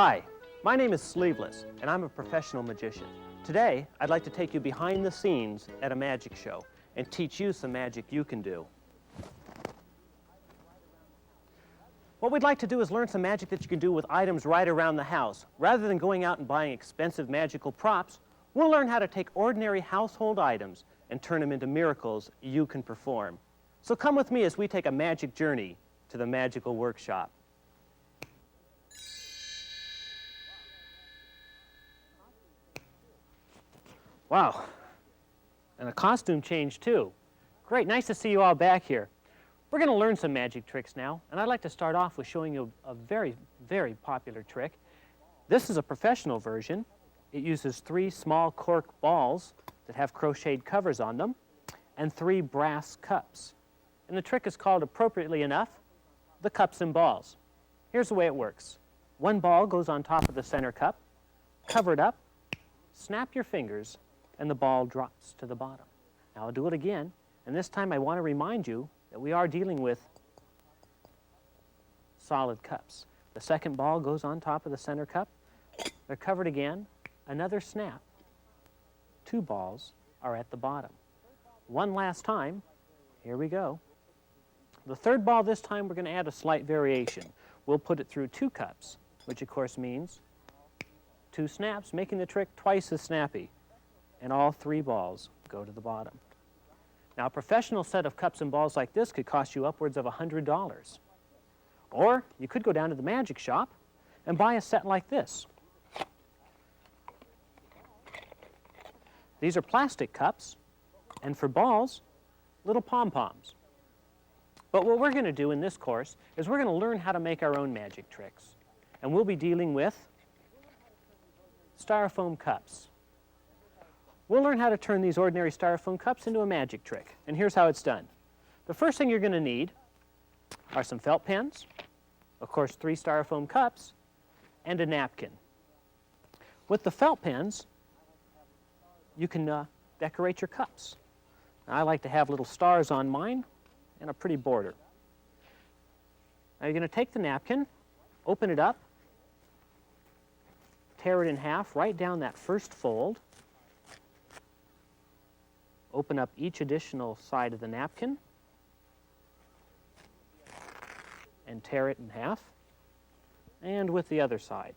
Hi, my name is Sleeveless, and I'm a professional magician. Today, I'd like to take you behind the scenes at a magic show and teach you some magic you can do. What we'd like to do is learn some magic that you can do with items right around the house. Rather than going out and buying expensive magical props, we'll learn how to take ordinary household items and turn them into miracles you can perform. So come with me as we take a magic journey to the magical workshop. Wow, and a costume change too. Great, nice to see you all back here. We're going to learn some magic tricks now, and I'd like to start off with showing you a very, very popular trick. This is a professional version. It uses 3 small cork balls that have crocheted covers on them and 3 brass cups. And the trick is called, appropriately enough, the cups and balls. Here's the way it works. 1 ball goes on top of the center cup, cover it up, snap your fingers, and the ball drops to the bottom. Now I'll do it again, and this time I want to remind you that we are dealing with solid cups. The second ball goes on top of the center cup. They're covered again. Another snap. 2 balls are at the bottom. One last time. Here we go. The third ball this time we're going to add a slight variation. We'll put it through 2 cups, which of course means 2 snaps, making the trick twice as snappy. And all 3 balls go to the bottom. Now, a professional set of cups and balls like this could cost you upwards of $100. Or you could go down to the magic shop and buy a set like this. These are plastic cups, and for balls, little pom-poms. But what we're going to do in this course is we're going to learn how to make our own magic tricks. And we'll be dealing with styrofoam cups. We'll learn how to turn these ordinary styrofoam cups into a magic trick, and here's how it's done. The first thing you're going to need are some felt pens, of course 3 styrofoam cups, and a napkin. With the felt pens, you can decorate your cups. Now, I like to have little stars on mine and a pretty border. Now you're going to take the napkin, open it up, tear it in half, right down that first fold, open up each additional side of the napkin and tear it in half, and with the other side.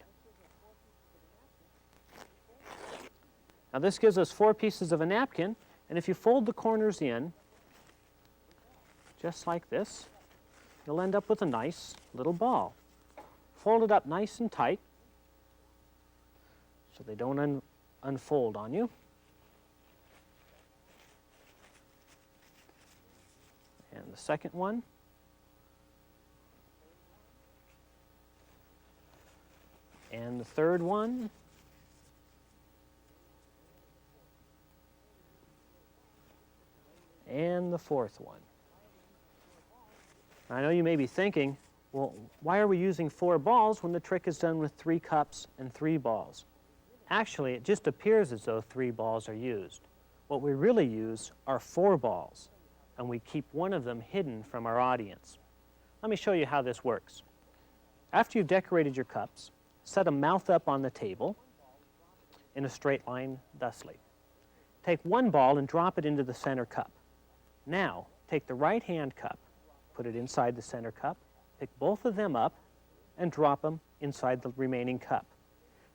Now this gives us 4 pieces of a napkin, and if you fold the corners in, just like this, you'll end up with a nice little ball. Fold it up nice and tight so they don't unfold on you. And the second one. And the third one. And the fourth one. I know you may be thinking, well, why are we using 4 balls when the trick is done with 3 cups and 3 balls? Actually, it just appears as though 3 balls are used. What we really use are 4 balls, and we keep one of them hidden from our audience. Let me show you how this works. After you've decorated your cups, set a mouth up on the table in a straight line thusly. Take 1 ball and drop it into the center cup. Now, take the right hand cup, put it inside the center cup, pick both of them up, and drop them inside the remaining cup.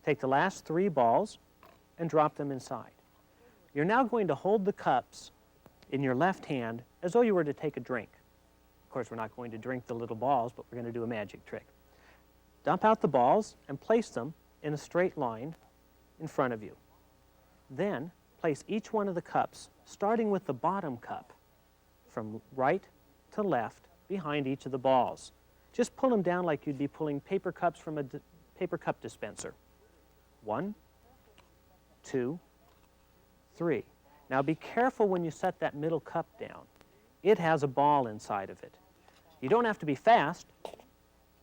Take the last 3 balls and drop them inside. You're now going to hold the cups in your left hand as though you were to take a drink. Of course, we're not going to drink the little balls, but we're going to do a magic trick. Dump out the balls and place them in a straight line in front of you. Then, place each one of the cups, starting with the bottom cup, from right to left behind each of the balls. Just pull them down like you'd be pulling paper cups from a paper cup dispenser. 1, 2, 3. Now be careful when you set that middle cup down. It has a ball inside of it. You don't have to be fast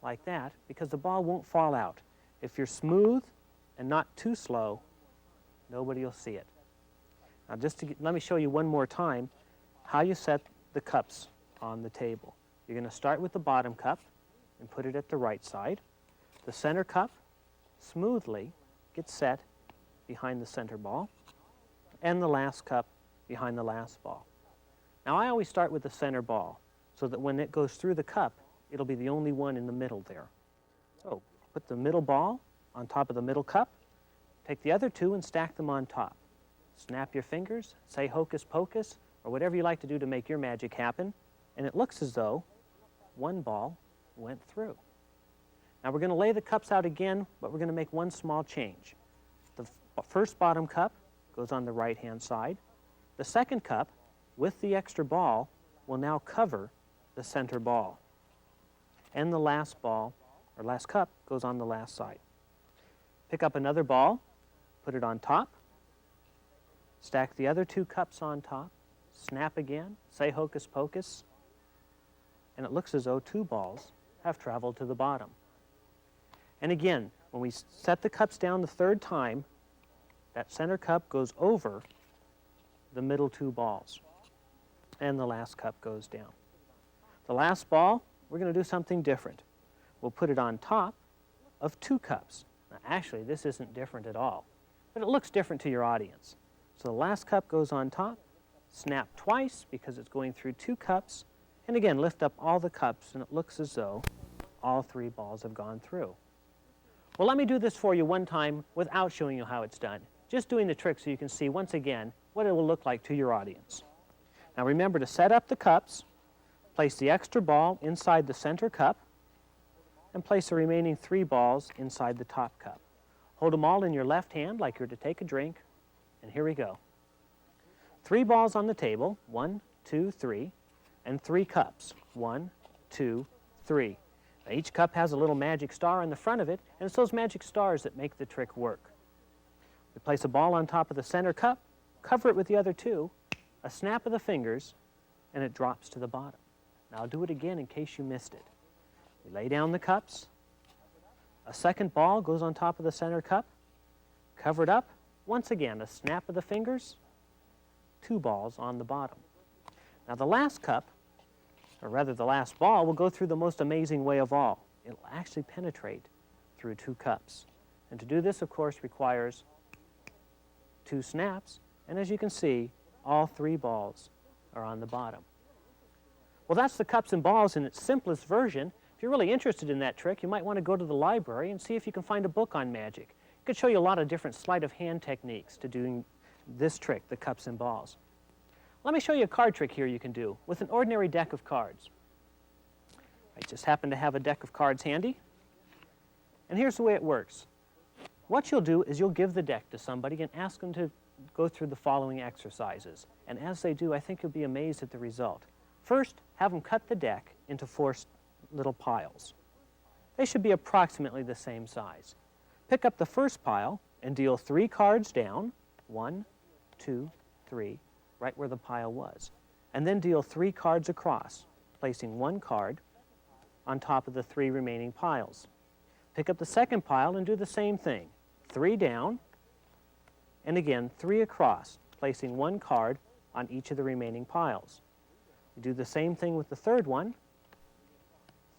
like that because the ball won't fall out. If you're smooth and not too slow, nobody will see it. Now let me show you one more time how you set the cups on the table. You're going to start with the bottom cup and put it at the right side. The center cup, smoothly gets set behind the center ball, and the last cup behind the last ball. Now I always start with the center ball, so that when it goes through the cup, it'll be the only one in the middle there. So put the middle ball on top of the middle cup, take the other two and stack them on top. Snap your fingers, say hocus pocus, or whatever you like to do to make your magic happen, and it looks as though one ball went through. Now we're going to lay the cups out again, but we're going to make one small change. The first bottom cup goes on the right-hand side. The second cup, with the extra ball, will now cover the center ball. And the last ball, or last cup, goes on the last side. Pick up another ball, put it on top, stack the other two cups on top, snap again, say hocus pocus, and it looks as though two balls have traveled to the bottom. And again, when we set the cups down the third time, that center cup goes over the middle two balls, and the last cup goes down. The last ball, we're going to do something different. We'll put it on top of two cups. Now, actually, this isn't different at all, but it looks different to your audience. So the last cup goes on top, snap twice because it's going through two cups, and again, lift up all the cups, and it looks as though all three balls have gone through. Well, let me do this for you one time without showing you how it's done. Just doing the trick so you can see, once again, what it will look like to your audience. Now remember to set up the cups, place the extra ball inside the center cup, and place the remaining three balls inside the top cup. Hold them all in your left hand like you're to take a drink, and here we go. Three balls on the table, 1, 2, 3, and three cups, 1, 2, 3. Now, each cup has a little magic star on the front of it, and it's those magic stars that make the trick work. We place a ball on top of the center cup, cover it with the other two, a snap of the fingers, and it drops to the bottom. Now I'll do it again in case you missed it. We lay down the cups, a second ball goes on top of the center cup, cover it up, once again a snap of the fingers, two balls on the bottom. Now the last cup, or rather the last ball, will go through the most amazing way of all. It'll actually penetrate through two cups. And to do this, of course, requires two snaps, and as you can see, all three balls are on the bottom. Well, that's the cups and balls in its simplest version. If you're really interested in that trick, you might want to go to the library and see if you can find a book on magic. It could show you a lot of different sleight of hand techniques to doing this trick, the cups and balls. Let me show you a card trick here you can do with an ordinary deck of cards. I just happen to have a deck of cards handy, and here's the way it works. What you'll do is you'll give the deck to somebody and ask them to go through the following exercises. And as they do, I think you'll be amazed at the result. First, have them cut the deck into 4 little piles. They should be approximately the same size. Pick up the first pile and deal 3 cards down, 1, 2, 3, right where the pile was. And then deal 3 cards across, placing 1 card on top of the 3 remaining piles. Pick up the second pile and do the same thing. 3 down, and again 3 across, placing 1 card on each of the remaining piles. You do the same thing with the third one.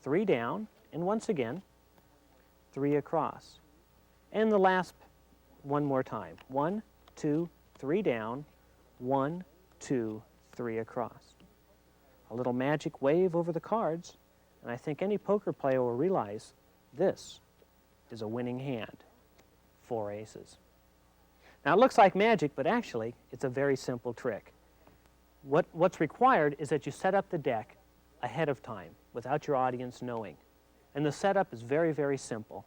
3 down, and once again 3 across. And the last one more time. 1, 2, 3 down, 1, 2, 3 across. A little magic wave over the cards, and I think any poker player will realize this is a winning hand. 4 aces. Now it looks like magic, but actually it's a very simple trick. What's required is that you set up the deck ahead of time without your audience knowing. And the setup is very, very simple.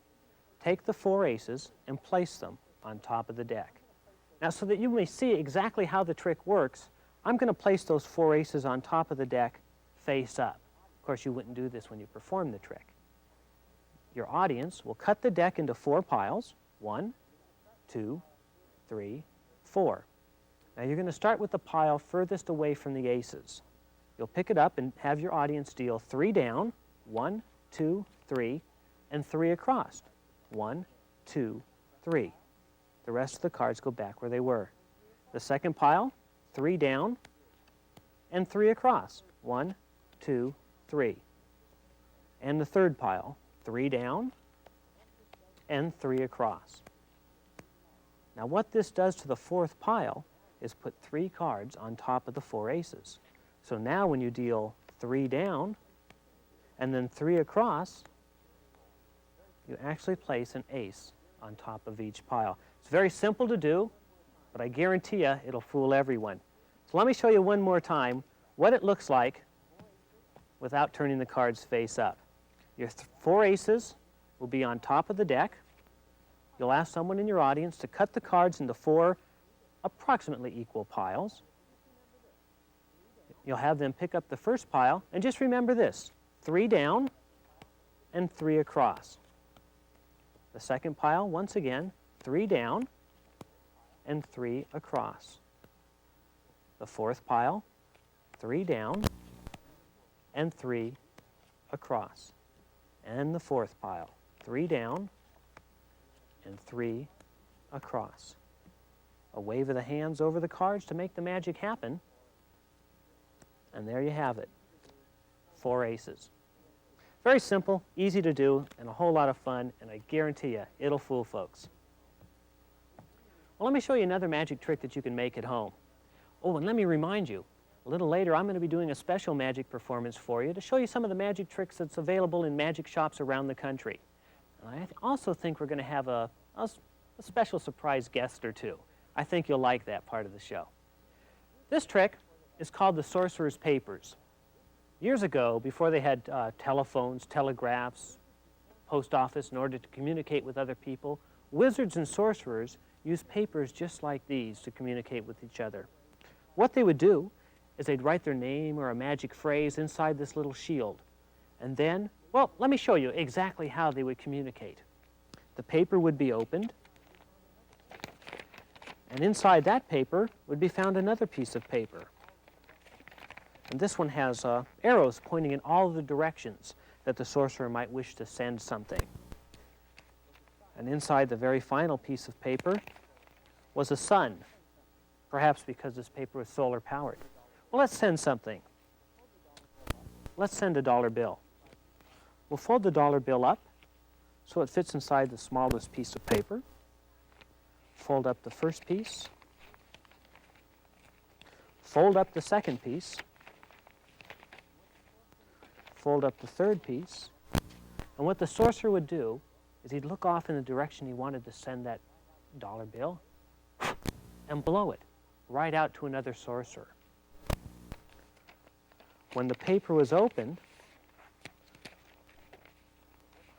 Take the 4 aces and place them on top of the deck. Now, so that you may see exactly how the trick works, I'm going to place those 4 aces on top of the deck face up. Of course, you wouldn't do this when you perform the trick. Your audience will cut the deck into 4 piles. 1, 2, 3, 4. Now you're going to start with the pile furthest away from the aces. You'll pick it up and have your audience deal 3 down, 1, 2, 3, and 3 across. 1, 2, 3. The rest of the cards go back where they were. The second pile, 3 down, and 3 across. 1, 2, 3. And the third pile, 3 down, and 3 across. Now what this does to the fourth pile is put 3 cards on top of the 4 aces. So now when you deal 3 down and then 3 across, you actually place an ace on top of each pile. It's very simple to do, but I guarantee you it'll fool everyone. So let me show you one more time what it looks like without turning the cards face up. Your 4 aces will be on top of the deck. You'll ask someone in your audience to cut the cards into 4 approximately equal piles. You'll have them pick up the first pile, and just remember this, 3 down and 3 across. The second pile, once again, 3 down and 3 across. The fourth pile, 3 down and 3 across. And the fourth pile, 3 down and 3 across. A wave of the hands over the cards to make the magic happen. And there you have it, 4 aces. Very simple, easy to do, and a whole lot of fun, and I guarantee you, it'll fool folks. Well, let me show you another magic trick that you can make at home. Oh, and let me remind you, a little later I'm going to be doing a special magic performance for you to show you some of the magic tricks that's available in magic shops around the country. And I also think we're going to have a special surprise guest or two. I think you'll like that part of the show. This trick is called the Sorcerer's Papers. Years ago, before they had telephones, telegraphs, post office in order to communicate with other people, wizards and sorcerers used papers just like these to communicate with each other. What they would do is they'd write their name or a magic phrase inside this little shield. And then, well, let me show you exactly how they would communicate. The paper would be opened, and inside that paper would be found another piece of paper. And this one has arrows pointing in all the directions that the sorcerer might wish to send something. And inside the very final piece of paper was a sun, perhaps because this paper was solar powered. Well, let's send something. Let's send a dollar bill. We'll fold the dollar bill up so it fits inside the smallest piece of paper. Fold up the first piece. Fold up the second piece. Fold up the third piece. And what the sorcerer would do is he'd look off in the direction he wanted to send that dollar bill and blow it right out to another sorcerer. When the paper was opened,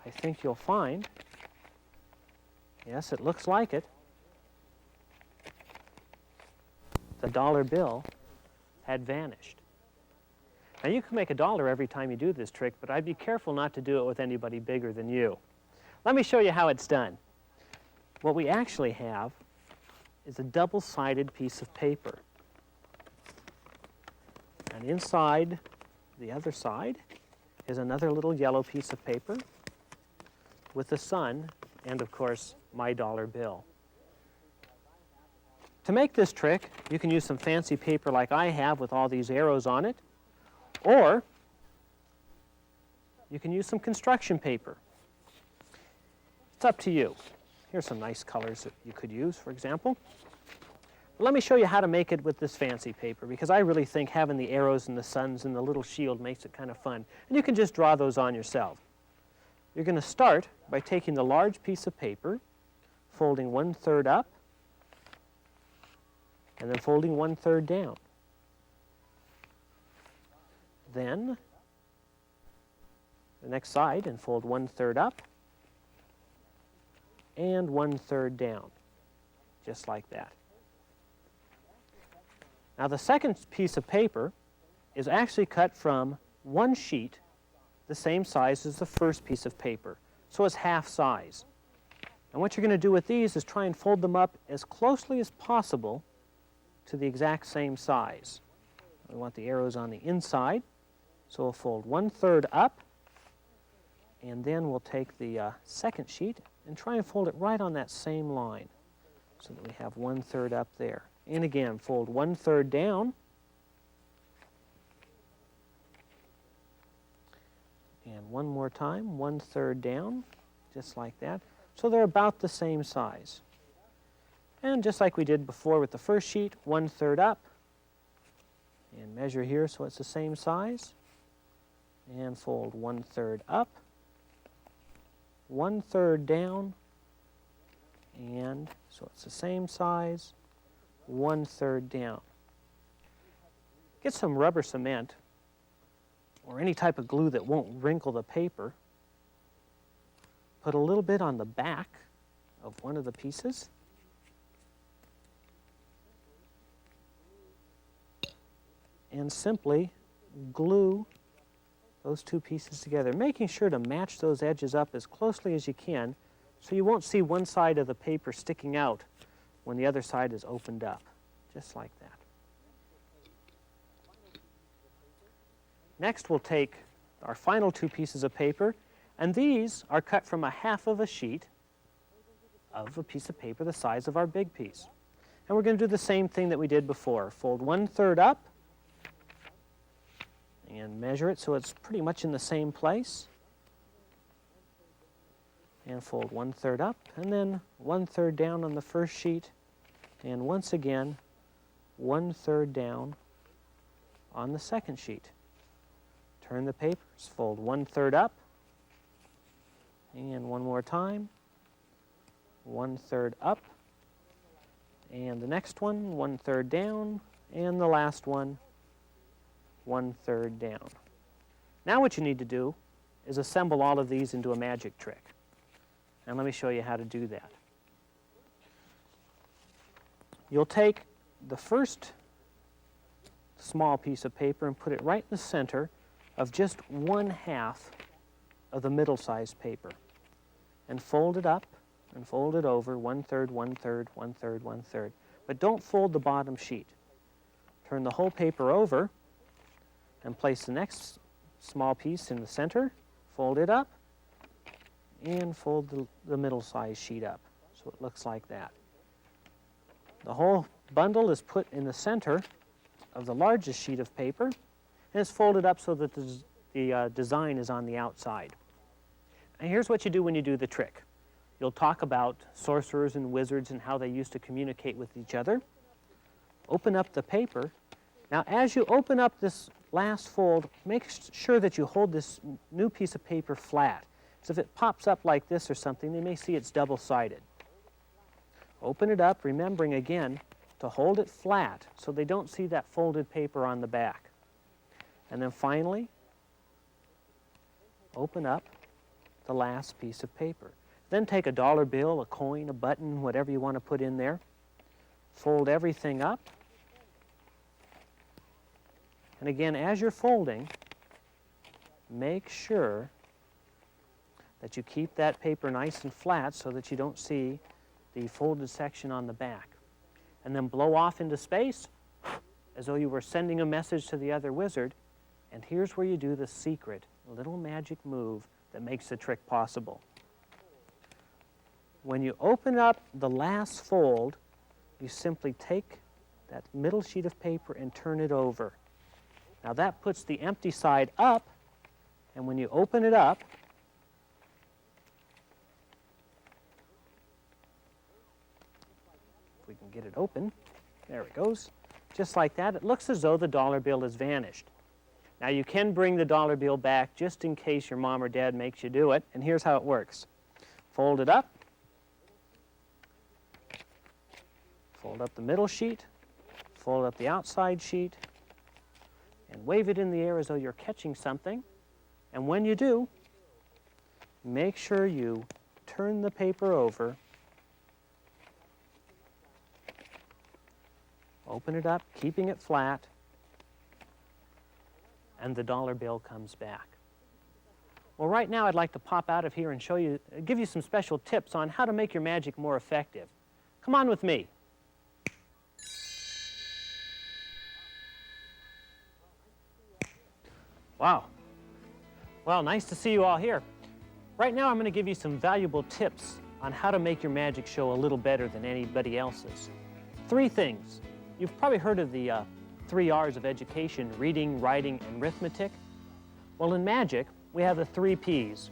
I think you'll find, yes, it looks like it, the dollar bill had vanished. Now you can make $1 every time you do this trick, but I'd be careful not to do it with anybody bigger than you. Let me show you how it's done. What we actually have is a double-sided piece of paper. And inside the other side is another little yellow piece of paper with the sun and, of course, my dollar bill. To make this trick, you can use some fancy paper like I have with all these arrows on it, or you can use some construction paper. It's up to you. Here's some nice colors that you could use, for example. But let me show you how to make it with this fancy paper, because I really think having the arrows and the suns and the little shield makes it kind of fun. And you can just draw those on yourself. You're going to start by taking the large piece of paper, folding 1/3 up, and then folding 1/3 down. Then the next side, and fold 1/3 up and 1/3 down, just like that. Now the second piece of paper is actually cut from one sheet the same size as the first piece of paper, so it's half size. And what you're going to do with these is try and fold them up as closely as possible to the exact same size. We want the arrows on the inside, so we'll fold 1/3 up, and then we'll take the second sheet and try and fold it right on that same line so that we have 1/3 up there. And again, fold 1/3 down, and one more time, 1/3 down, just like that. so they're about the same size. And just like we did before with the first sheet, 1/3 up, and measure here so it's the same size, and fold 1/3 up, 1/3 down, and so it's the same size, 1/3 down. Get some rubber cement or any type of glue that won't wrinkle the paper. Put a little bit on the back of one of the pieces. And simply glue those two pieces together, making sure to match those edges up as closely as you can so you won't see one side of the paper sticking out when the other side is opened up, just like that. Next, we'll take our final two pieces of paper, and these are cut from a half of a sheet of a piece of paper the size of our big piece. And we're going to do the same thing that we did before. Fold 1/3 up and measure it so it's pretty much in the same place. And fold 1/3 up, and then 1/3 down on the first sheet, and once again 1/3 down on the second sheet. Turn the papers, fold 1/3 up, and one more time, 1/3 up, and the next one 1/3 down, and the last one 1/3 down. Now what you need to do is assemble all of these into a magic trick. And let me show you how to do that. You'll take the first small piece of paper and put it right in the center of just 1/2 of the middle-sized paper. And fold it up and fold it over, 1/3, 1/3, 1/3, 1/3. But don't fold the bottom sheet. Turn the whole paper over and place the next small piece in the center, fold it up, and fold the middle-sized sheet up so it looks like that. The whole bundle is put in the center of the largest sheet of paper, and it's folded up so that the design is on the outside. And here's what you do when you do the trick. You'll talk about sorcerers and wizards and how they used to communicate with each other. Open up the paper. Now, as you open up this last fold, make sure that you hold this new piece of paper flat. So if it pops up like this or something, they may see it's double-sided. Open it up, remembering again to hold it flat so they don't see that folded paper on the back. And then finally, open up the last piece of paper. Then take a dollar bill, a coin, a button, whatever you want to put in there. Fold everything up. And again, as you're folding, make sure that you keep that paper nice and flat so that you don't see the folded section on the back. And then blow off into space as though you were sending a message to the other wizard. And here's where you do the secret little magic move that makes the trick possible. When you open up the last fold, you simply take that middle sheet of paper and turn it over. Now that puts the empty side up, and when you open it up, if we can get it open, there it goes. Just like that, it looks as though the dollar bill has vanished. Now you can bring the dollar bill back just in case your mom or dad makes you do it, and here's how it works. Fold it up, fold up the middle sheet, fold up the outside sheet, and wave it in the air as though you're catching something. And when you do, make sure you turn the paper over, open it up, keeping it flat, and the dollar bill comes back. Well, right now I'd like to pop out of here and give you some special tips on how to make your magic more effective. Come on with me. Wow. Well, nice to see you all here. Right now I'm going to give you some valuable tips on how to make your magic show a little better than anybody else's. 3 things. You've probably heard of the 3 R's of education: reading, writing, and arithmetic. Well, in magic, we have the 3 P's: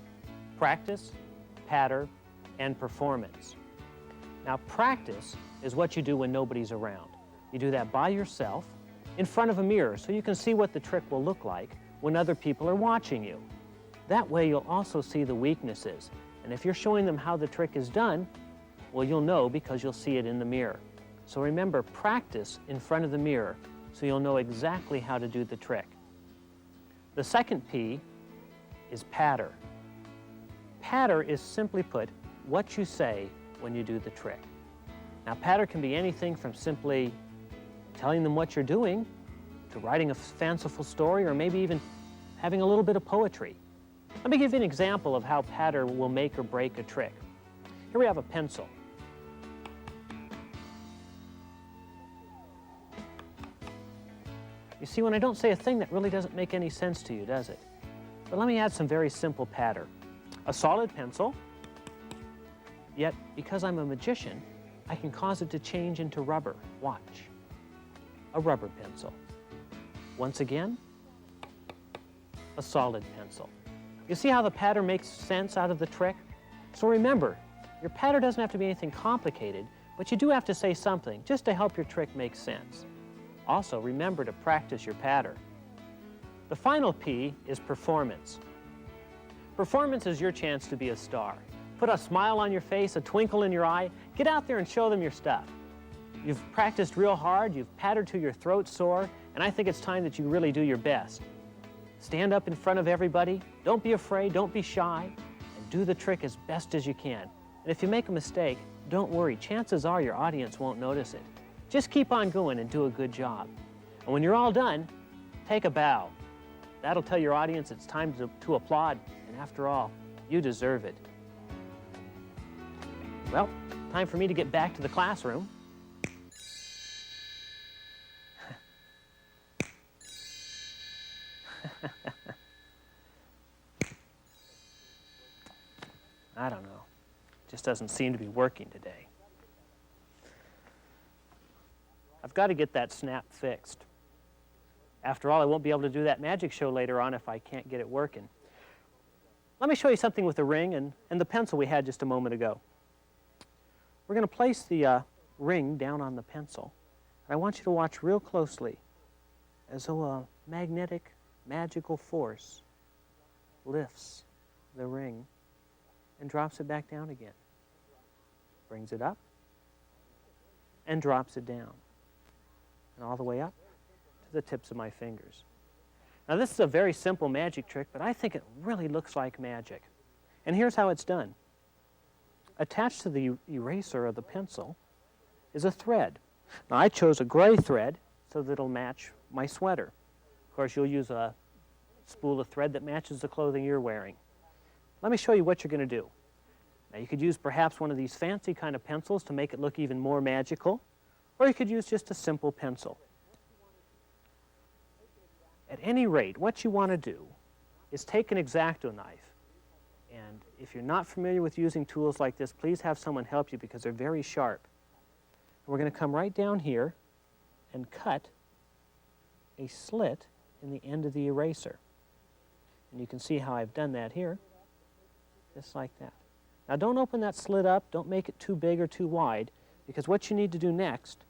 practice, patter, and performance. Now, practice is what you do when nobody's around. You do that by yourself in front of a mirror so you can see what the trick will look like when other people are watching you. That way you'll also see the weaknesses. And if you're showing them how the trick is done, well, you'll know because you'll see it in the mirror. So remember, practice in front of the mirror so you'll know exactly how to do the trick. The second P is patter. Patter is, simply put, what you say when you do the trick. Now, patter can be anything from simply telling them what you're doing to writing a fanciful story, or maybe even having a little bit of poetry. Let me give you an example of how patter will make or break a trick. Here we have a pencil. You see, when I don't say a thing, that really doesn't make any sense to you, does it? But let me add some very simple patter. A solid pencil, yet because I'm a magician, I can cause it to change into rubber. Watch. A rubber pencil. Once again, a solid pencil. You see how the patter makes sense out of the trick? So remember, your patter doesn't have to be anything complicated, but you do have to say something just to help your trick make sense. Also, remember to practice your patter. The final P is performance. Performance is your chance to be a star. Put a smile on your face, a twinkle in your eye. Get out there and show them your stuff. You've practiced real hard, you've pattered till your throat's sore, and I think it's time that you really do your best. Stand up in front of everybody, don't be afraid, don't be shy, and do the trick as best as you can. And if you make a mistake, don't worry, chances are your audience won't notice it. Just keep on going and do a good job. And when you're all done, take a bow. That'll tell your audience it's time to applaud, and after all, you deserve it. Well, time for me to get back to the classroom. I don't know. Just doesn't seem to be working today. I've got to get that snap fixed. After all, I won't be able to do that magic show later on if I can't get it working. Let me show you something with the ring and the pencil we had just a moment ago. We're going to place the ring down on the pencil. And I want you to watch real closely as though a magnetic, magical force lifts the ring and drops it back down again. Brings it up and drops it down. And all the way up to the tips of my fingers. Now, this is a very simple magic trick, but I think it really looks like magic. And here's how it's done. Attached to the eraser of the pencil is a thread. Now, I chose a gray thread so that it'll match my sweater. Of course, you'll use a spool of thread that matches the clothing you're wearing. Let me show you what you're going to do. Now, you could use perhaps one of these fancy kind of pencils to make it look even more magical, or you could use just a simple pencil. At any rate, what you want to do is take an X-Acto knife, and if you're not familiar with using tools like this, please have someone help you because they're very sharp. And we're going to come right down here and cut a slit in the end of the eraser. And you can see how I've done that here, just like that. Now, don't open that slit up, don't make it too big or too wide, because what you need to do next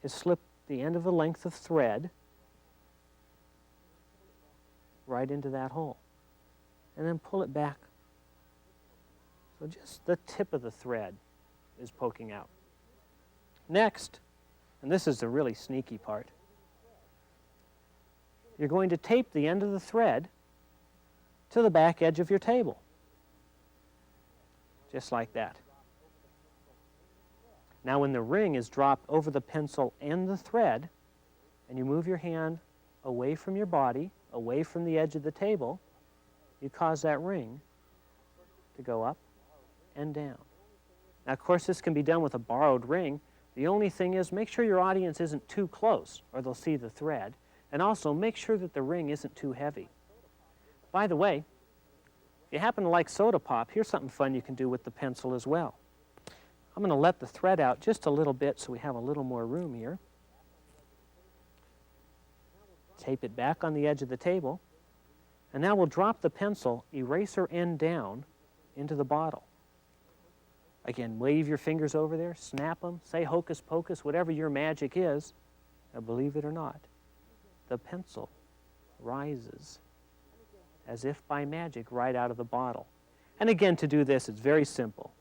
is slip the end of a length of thread right into that hole, and then pull it back. So just the tip of the thread is poking out. Next, and this is the really sneaky part, you're going to tape the end of the thread to the back edge of your table. Just like that. Now, when the ring is dropped over the pencil and the thread, and you move your hand away from your body, away from the edge of the table, you cause that ring to go up and down. Now, of course, this can be done with a borrowed ring. The only thing is, make sure your audience isn't too close, or they'll see the thread. And also, make sure that the ring isn't too heavy. By the way, if you happen to like soda pop, here's something fun you can do with the pencil as well. I'm going to let the thread out just a little bit so we have a little more room here. Tape it back on the edge of the table. And now we'll drop the pencil, eraser end down, into the bottle. Again, wave your fingers over there, snap them, say hocus pocus, whatever your magic is. Now, believe it or not, the pencil rises as if by magic right out of the bottle. And again, to do this, it's very simple.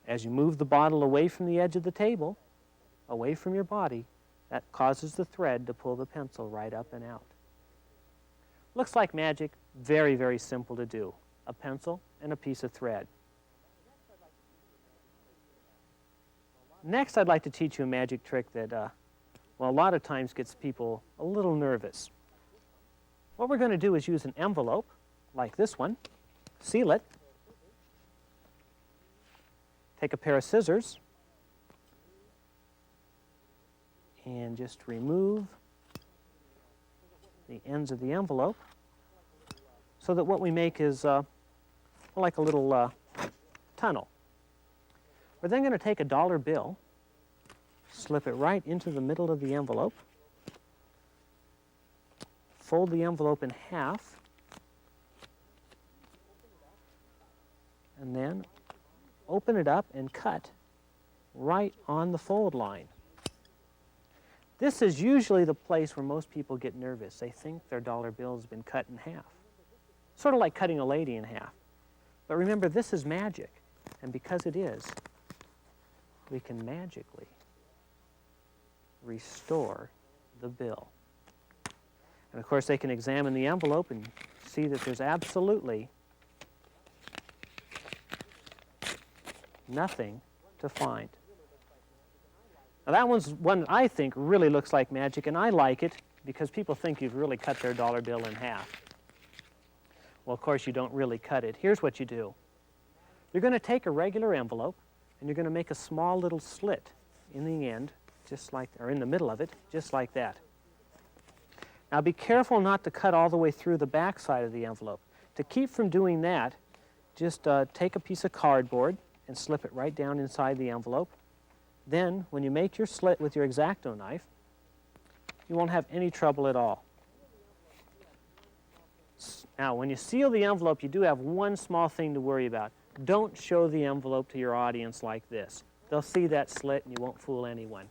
As you move the bottle away from the edge of the table, away from your body, that causes the thread to pull the pencil right up and out. Looks like magic, very, very simple to do. A pencil and a piece of thread. Next, I'd like to teach you a magic trick that, well, a lot of times gets people a little nervous. What we're going to do is use an envelope, like this one, seal it, take a pair of scissors, and just remove the ends of the envelope so that what we make is like a little tunnel. We're then going to take a dollar bill, slip it right into the middle of the envelope, fold the envelope in half, and then open it up and cut right on the fold line. This is usually the place where most people get nervous. They think their dollar bill has been cut in half. Sort of like cutting a lady in half. But remember, this is magic. And because it is, we can magically restore the bill. And of course, they can examine the envelope and see that there's absolutely nothing to find. Now that one's one I think really looks like magic, and I like it because people think you've really cut their dollar bill in half. Well, of course, you don't really cut it. Here's what you do. You're going to take a regular envelope, and you're going to make a small little slit in the end, just like, or in the middle of it, just like that. Now be careful not to cut all the way through the back side of the envelope. To keep from doing that, just take a piece of cardboard and slip it right down inside the envelope. Then, when you make your slit with your X-Acto knife, you won't have any trouble at all. Now, when you seal the envelope, you do have one small thing to worry about. Don't show the envelope to your audience like this. They'll see that slit and you won't fool anyone.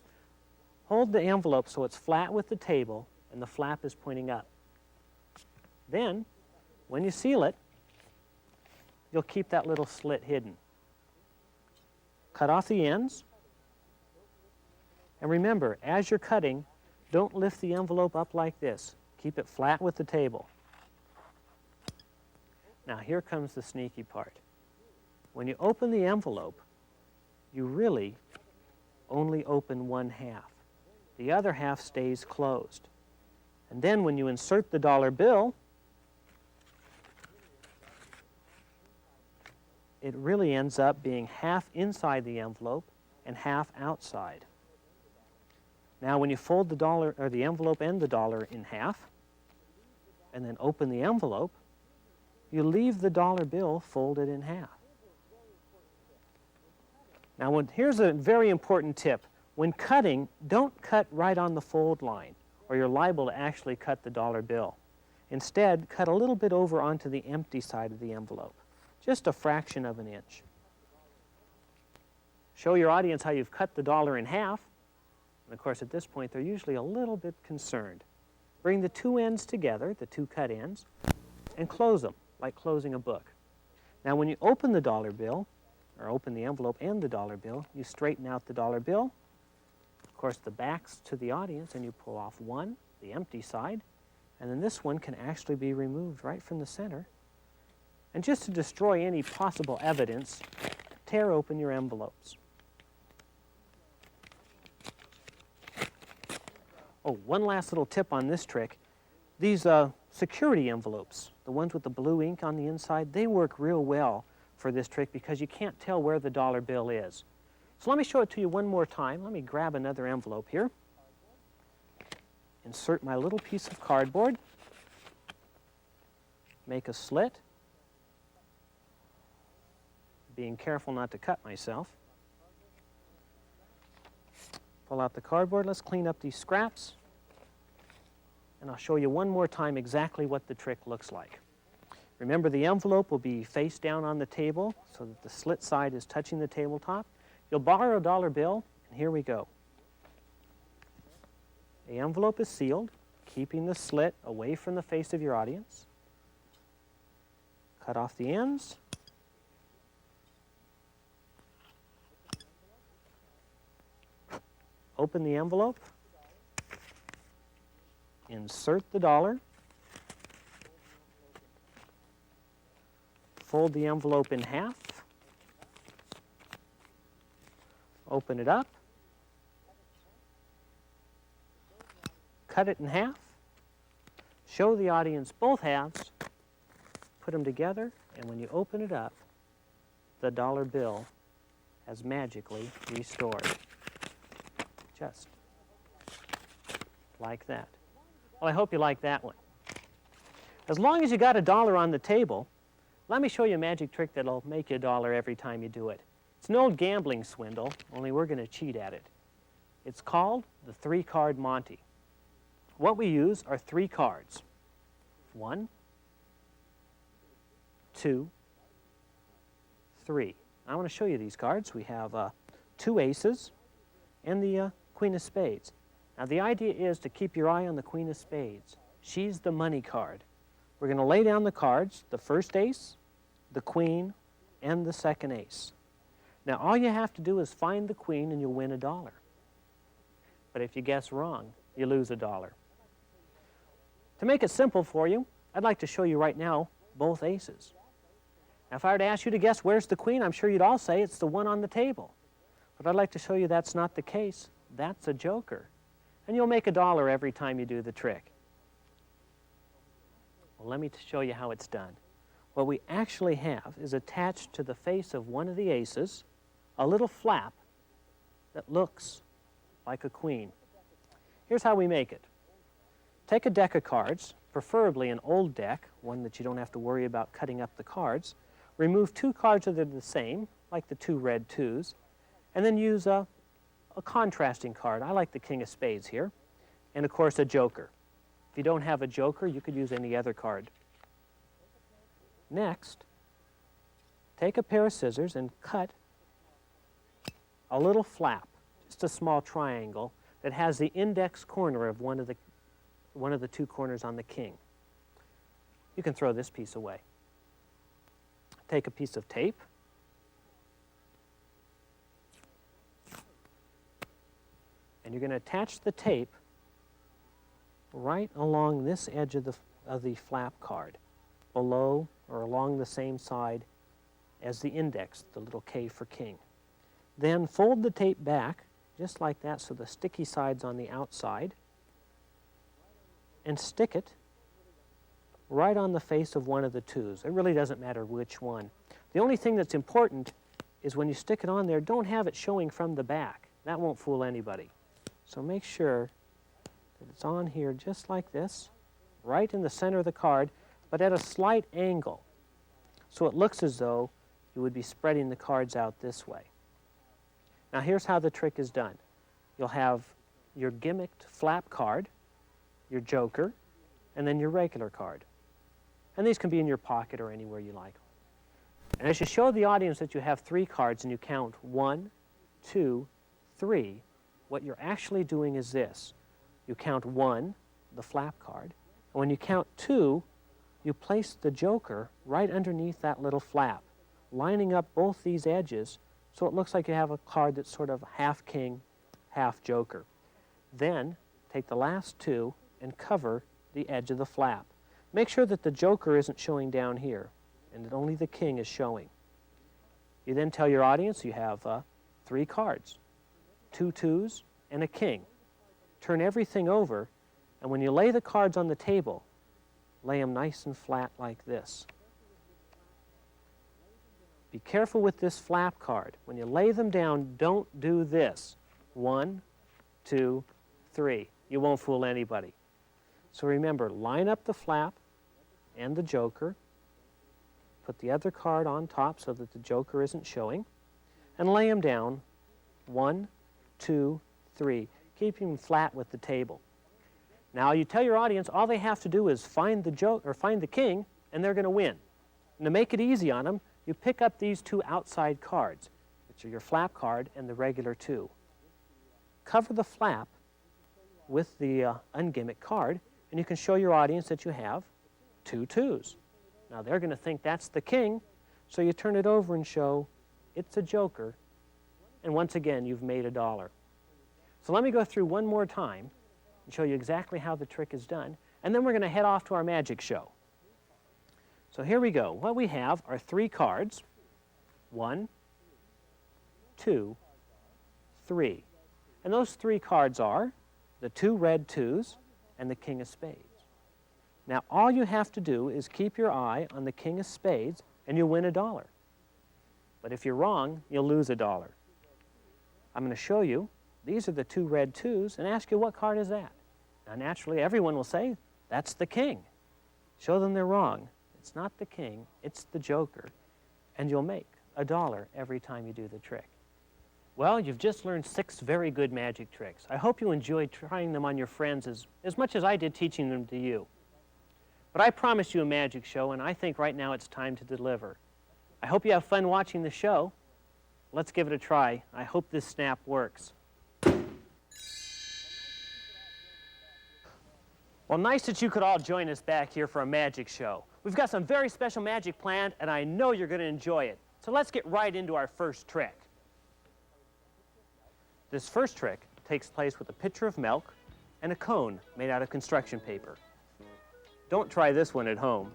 Hold the envelope so it's flat with the table and the flap is pointing up. Then, when you seal it, you'll keep that little slit hidden. Cut off the ends. And remember, as you're cutting, don't lift the envelope up like this. Keep it flat with the table. Now here comes the sneaky part. When you open the envelope, you really only open one half. The other half stays closed. And then when you insert the dollar bill, it really ends up being half inside the envelope and half outside. Now when you fold the dollar, or the envelope and the dollar in half, and then open the envelope, you leave the dollar bill folded in half. Now here's a very important tip. When cutting, don't cut right on the fold line, or you're liable to actually cut the dollar bill. Instead, cut a little bit over onto the empty side of the envelope, just a fraction of an inch. Show your audience how you've cut the dollar in half. And of course, at this point, they're usually a little bit concerned. Bring the two ends together, the two cut ends, and close them, like closing a book. Now, when you open the dollar bill, or open the envelope and the dollar bill, you straighten out the dollar bill. Of course, the back's to the audience, and you pull off one, the empty side, and then this one can actually be removed right from the center. And just to destroy any possible evidence, tear open your envelopes. Oh, one last little tip on this trick. These security envelopes, the ones with the blue ink on the inside, they work real well for this trick because you can't tell where the dollar bill is. So let me show it to you one more time. Let me grab another envelope here. Insert my little piece of cardboard. Make a slit. Being careful not to cut myself. Pull out the cardboard. Let's clean up these scraps. And I'll show you one more time exactly what the trick looks like. Remember, the envelope will be face down on the table so that the slit side is touching the tabletop. You'll borrow a dollar bill, and here we go. The envelope is sealed, keeping the slit away from the face of your audience. Cut off the ends. Open the envelope. Insert the dollar. Fold the envelope in half. Open it up. Cut it in half. Show the audience both halves. Put them together, and when you open it up, the dollar bill has magically restored. Just like that. Well, I hope you like that one. As long as you got a dollar on the table, let me show you a magic trick that'll make you a dollar every time you do it. It's an old gambling swindle, only we're going to cheat at it. It's called the 3-card Monte. What we use are 3 cards. 1, 2, 3. I want to show you these cards. We have 2 aces and the Queen of Spades. Now the idea is to keep your eye on the Queen of Spades. She's the money card. We're going to lay down the cards, the first ace, the queen, and the second ace. Now all you have to do is find the queen and you'll win a dollar. But if you guess wrong, you lose a dollar. To make it simple for you, I'd like to show you right now both aces. Now if I were to ask you to guess where's the queen, I'm sure you'd all say it's the one on the table. But I'd like to show you that's not the case. That's a joker. And you'll make a dollar every time you do the trick. Well, let me show you how it's done. What we actually have is attached to the face of one of the aces a little flap that looks like a queen. Here's how we make it. Take a deck of cards, preferably an old deck, one that you don't have to worry about cutting up the cards. Remove 2 cards that are the same, like the 2 red 2s, and then use a contrasting card. I like the King of Spades here, and of course a joker. If you don't have a joker, you could use any other card. Next, take a pair of scissors and cut a little flap, just a small triangle, that has the index corner of one of the 2 corners on the king. You can throw this piece away. Take a piece of tape. And you're going to attach the tape right along this edge of the flap card, below or along the same side as the index, the little K for king. Then fold the tape back, just like that, so the sticky side's on the outside, and stick it right on the face of one of the 2s. It really doesn't matter which one. The only thing that's important is when you stick it on there, don't have it showing from the back. That won't fool anybody. So make sure that it's on here just like this, right in the center of the card, but at a slight angle. So it looks as though you would be spreading the cards out this way. Now here's how the trick is done. You'll have your gimmicked flap card, your joker, and then your regular card. And these can be in your pocket or anywhere you like. And as you show the audience that you have 3 cards and you count 1, 2, 3, what you're actually doing is this. You count 1, the flap card, and when you count 2, you place the joker right underneath that little flap, lining up both these edges so it looks like you have a card that's sort of half king, half joker. Then take the last 2 and cover the edge of the flap. Make sure that the joker isn't showing down here and that only the king is showing. You then tell your audience you have 3 cards, 2 2s and a king. Turn everything over, and when you lay the cards on the table, lay them nice and flat like this. Be careful with this flap card. When you lay them down, don't do this. 1, 2, 3. You won't fool anybody. So remember, line up the flap and the joker. Put the other card on top so that the joker isn't showing. And lay them down. 1, 2, 3. Keeping them flat with the table. Now you tell your audience all they have to do is find the king, and they're going to win. And to make it easy on them, you pick up these two outside cards, which are your flap card and the regular 2. Cover the flap with the ungimmick card, and you can show your audience that you have 2 2s. Now they're going to think that's the king, so you turn it over and show it's a joker, and once again you've made $1. So let me go through one more time and show you exactly how the trick is done, and then we're going to head off to our magic show. So here we go. What we have are 3 cards, 1, 2, 3. And those 3 cards are the 2 red 2s and the king of spades. Now all you have to do is keep your eye on the king of spades and you'll win $1. But if you're wrong, you'll lose $1. I'm going to show you. These are the 2 red 2s and ask you what card is that. Now naturally everyone will say, that's the king. Show them they're wrong. It's not the king, it's the joker. And you'll make $1 every time you do the trick. Well, you've just learned 6 very good magic tricks. I hope you enjoyed trying them on your friends as much as I did teaching them to you. But I promised you a magic show, and I think right now it's time to deliver. I hope you have fun watching the show. Let's give it a try. I hope this snap works. Well, nice that you could all join us back here for a magic show. We've got some very special magic planned, and I know you're going to enjoy it. So let's get right into our first trick. This first trick takes place with a pitcher of milk and a cone made out of construction paper. Don't try this one at home.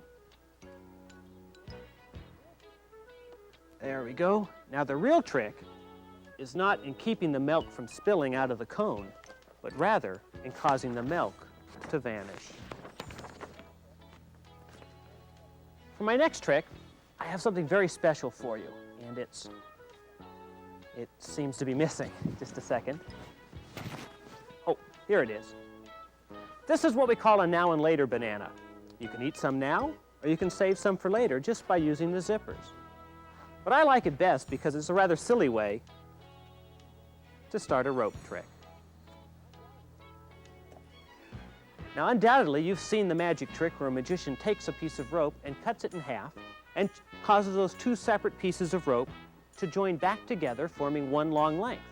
There we go. Now the real trick is not in keeping the milk from spilling out of the cone, but rather in causing the milk to vanish. For my next trick, I have something very special for you, and it seems to be missing. Just a second. Oh, here it is. This is what we call a now and later banana. You can eat some now, or you can save some for later just by using the zippers. But I like it best because it's a rather silly way to start a rope trick. Now, undoubtedly, you've seen the magic trick where a magician takes a piece of rope and cuts it in half and causes those 2 separate pieces of rope to join back together, forming one long length.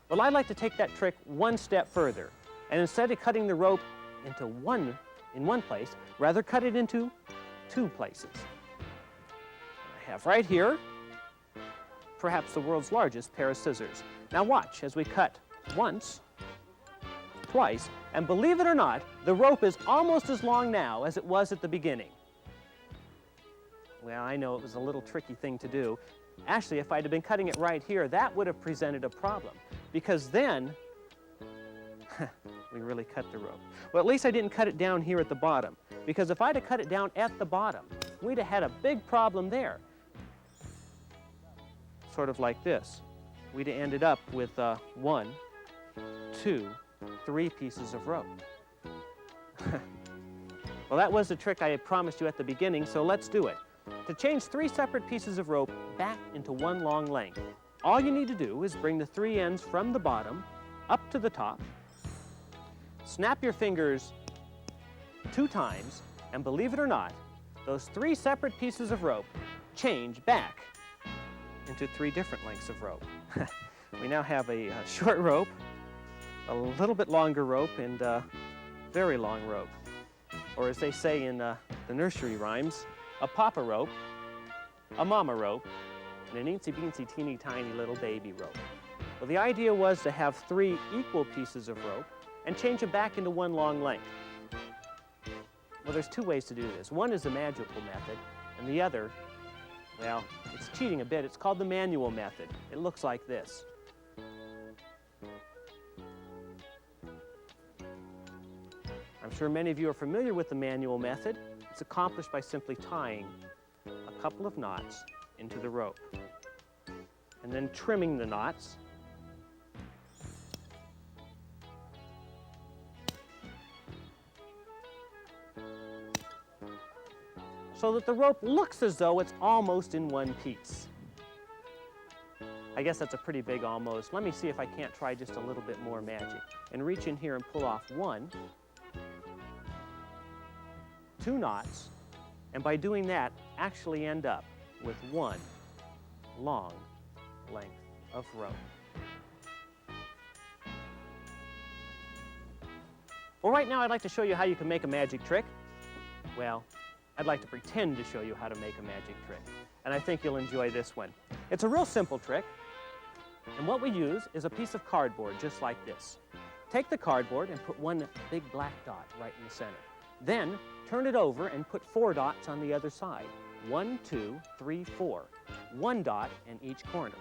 Well, I'd like to take that trick one step further, and instead of cutting the rope into one place, rather cut it into 2 places. I have right here, perhaps the world's largest pair of scissors. Now watch as we cut once, twice, and believe it or not, the rope is almost as long now as it was at the beginning. Well, I know it was a little tricky thing to do. Actually, if I'd have been cutting it right here, that would have presented a problem, because then we really cut the rope. Well, at least I didn't cut it down here at the bottom, because if I'd have cut it down at the bottom, we'd have had a big problem there. Sort of like this. We'd have ended up with 1, 2, 3 pieces of rope. Well, that was the trick I had promised you at the beginning, so let's do it. To change 3 separate pieces of rope back into one long length, all you need to do is bring the 3 ends from the bottom up to the top, snap your fingers 2 times, and believe it or not, those 3 separate pieces of rope change back into 3 different lengths of rope. We now have a short rope, a little bit longer rope, and a very long rope. Or as they say in the nursery rhymes, a papa rope, a mama rope, and an eensy-beensy teeny tiny little baby rope. Well, the idea was to have 3 equal pieces of rope and change them back into one long length. Well, there's 2 ways to do this. One is the magical method, and the other, well, it's cheating a bit. It's called the manual method. It looks like this. I'm sure many of you are familiar with the manual method. It's accomplished by simply tying a couple of knots into the rope and then trimming the knots so that the rope looks as though it's almost in one piece. I guess that's a pretty big almost. Let me see if I can't try just a little bit more magic and reach in here and pull off 1, 2 knots, and by doing that, actually end up with one long length of rope. Well, right now I'd like to show you how you can make a magic trick. Well, I'd like to pretend to show you how to make a magic trick, and I think you'll enjoy this one. It's a real simple trick, and what we use is a piece of cardboard just like this. Take the cardboard and put one big black dot right in the center. Then turn it over and put 4 dots on the other side. 1, 2, 3, 4. 1 dot in each corner.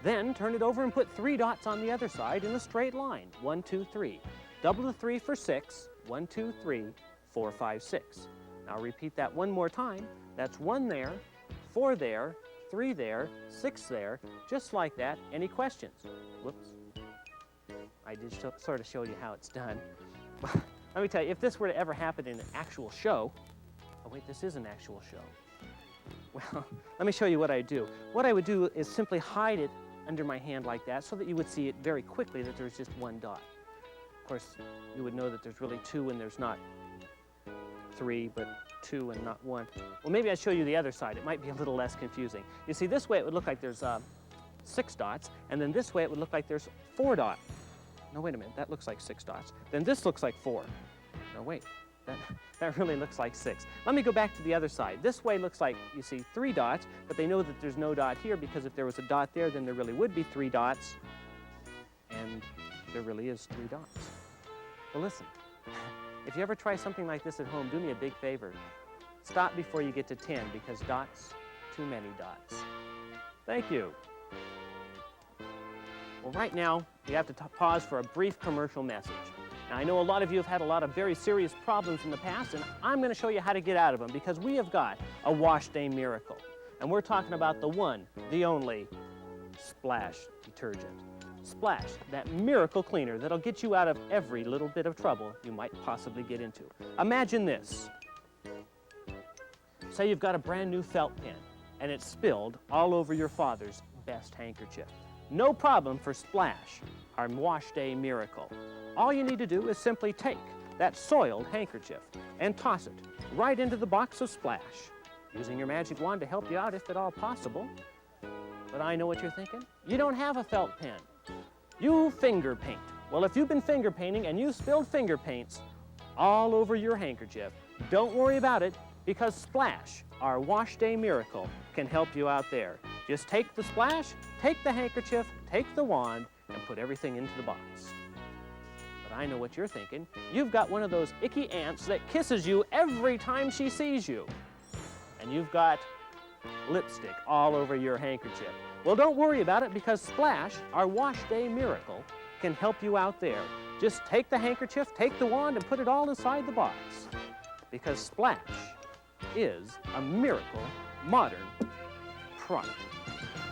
Then turn it over and put 3 dots on the other side in a straight line. 1, 2, 3. Double the 3 for 6. 1, 2, 3, 4, 5, 6. Now repeat that one more time. That's 1 there, 4 there, 3 there, 6 there, just like that. Any questions? Whoops. I just sort of showed you how it's done. Let me tell you, if this were to ever happen in an actual show, oh wait, this is an actual show. Well, let me show you what I do. What I would do is simply hide it under my hand like that so that you would see it very quickly that there's just 1 dot. Of course, you would know that there's really 2 and there's not 3, but 2 and not 1. Well, maybe I'll show you the other side. It might be a little less confusing. You see, this way it would look like there's 6 dots, and then this way it would look like there's 4 dots. No, wait a minute, that looks like 6 dots. Then this looks like 4. No, wait, that really looks like 6. Let me go back to the other side. This way looks like, you see, 3 dots, but they know that there's no dot here because if there was a dot there, then there really would be 3 dots, and there really is 3 dots. Well, listen, if you ever try something like this at home, do me a big favor. Stop before you get to 10 because dots, too many dots. Thank you. Well, right now, we have to pause for a brief commercial message. Now, I know a lot of you have had a lot of very serious problems in the past, and I'm going to show you how to get out of them because we have got a wash day miracle. And we're talking about the one, the only, Splash detergent. Splash, that miracle cleaner that'll get you out of every little bit of trouble you might possibly get into. Imagine this. Say you've got a brand new felt pen, and it's spilled all over your father's best handkerchief. No problem for Splash, our wash day miracle. All you need to do is simply take that soiled handkerchief and toss it right into the box of Splash, using your magic wand to help you out if at all possible. But I know what you're thinking. You don't have a felt pen. You finger paint. Well, if you've been finger painting and you spilled finger paints all over your handkerchief, don't worry about it because Splash, our wash day miracle, can help you out there. Just take the splash, take the handkerchief, take the wand, and put everything into the box. But I know what you're thinking. You've got one of those icky ants that kisses you every time she sees you. And you've got lipstick all over your handkerchief. Well, don't worry about it because Splash, our wash day miracle, can help you out there. Just take the handkerchief, take the wand, and put it all inside the box. Because Splash is a miracle modern product.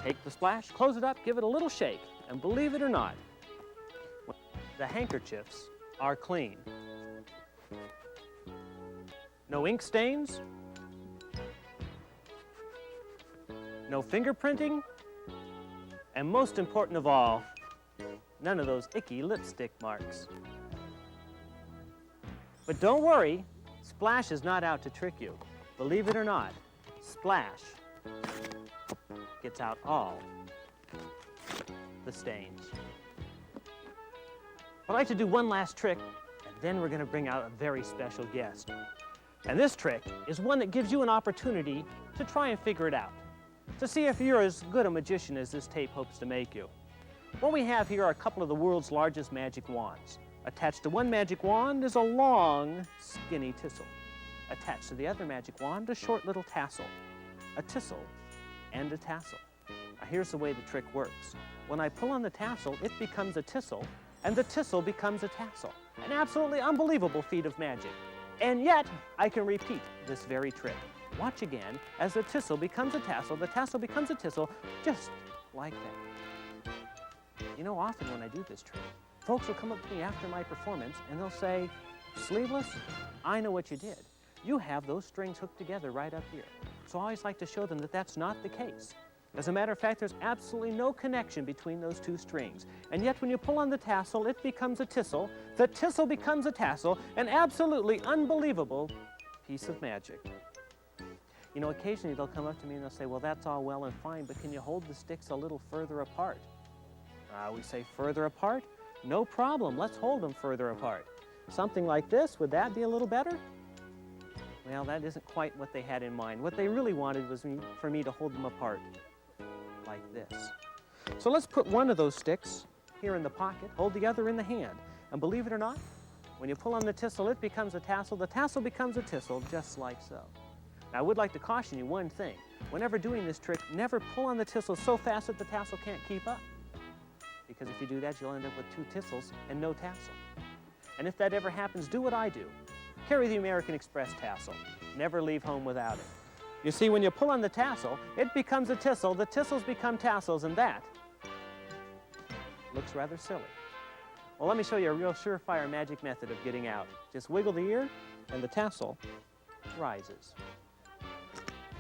Take the splash, close it up, give it a little shake, and believe it or not, the handkerchiefs are clean. No ink stains, no fingerprinting, and most important of all, none of those icky lipstick marks. But don't worry, Splash is not out to trick you. Believe it or not, Splash gets out all the stains. I'd like to do one last trick, and then we're going to bring out a very special guest. And this trick is one that gives you an opportunity to try and figure it out, to see if you're as good a magician as this tape hopes to make you. What we have here are a couple of the world's largest magic wands. Attached to one magic wand is a long, skinny tissel. Attached to the other magic wand, a short little tassel. A tissel and a tassel. Now here's the way the trick works. When I pull on the tassel, it becomes a tissel, and the tissel becomes a tassel. An absolutely unbelievable feat of magic. And yet, I can repeat this very trick. Watch again as the tissel becomes a tassel becomes a tissel, just like that. You know, often when I do this trick, folks will come up to me after my performance and they'll say, "Sleeveless, I know what you did. You have those strings hooked together right up here." So I always like to show them that that's not the case. As a matter of fact, there's absolutely no connection between those two strings. And yet when you pull on the tassel, it becomes a tissel, the tissel becomes a tassel, an absolutely unbelievable piece of magic. You know, occasionally they'll come up to me and they'll say, well, that's all well and fine, but can you hold the sticks a little further apart? We say further apart? No problem, let's hold them further apart. Something like this, would that be a little better? Well, that isn't quite what they had in mind. What they really wanted was for me to hold them apart like this. So let's put one of those sticks here in the pocket, hold the other in the hand. And believe it or not, when you pull on the tassel, it becomes a tassel. The tassel becomes a tassel, just like so. Now, I would like to caution you one thing. Whenever doing this trick, never pull on the tassel so fast that the tassel can't keep up. Because if you do that, you'll end up with two tassels and no tassel. And if that ever happens, do what I do. Carry the American Express tassel. Never leave home without it. You see, when you pull on the tassel, it becomes a tassel, the tassels become tassels, and that looks rather silly. Well, let me show you a real surefire magic method of getting out. Just wiggle the ear, and the tassel rises.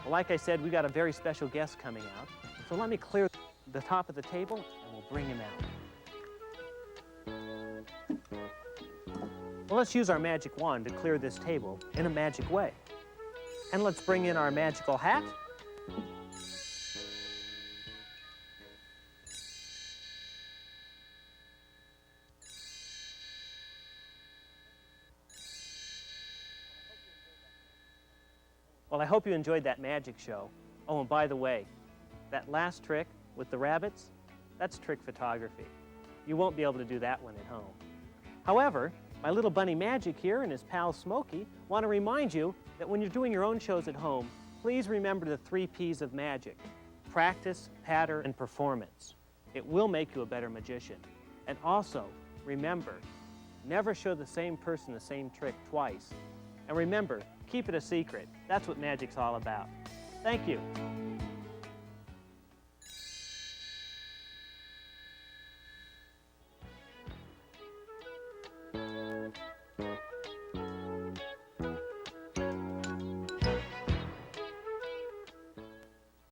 Well, like I said, we got a very special guest coming out, so let me clear the top of the table, and we'll bring him out. Well, let's use our magic wand to clear this table in a magic way. And let's bring in our magical hat. Well, I hope you enjoyed that magic show. Oh, and by the way, that last trick with the rabbits, that's trick photography. You won't be able to do that one at home. However, my little bunny Magic here and his pal Smokey want to remind you that when you're doing your own shows at home, please remember the 3 P's of magic: practice, pattern, and performance. It will make you a better magician. And also, remember, never show the same person the same trick twice. And remember, keep it a secret. That's what magic's all about. Thank you.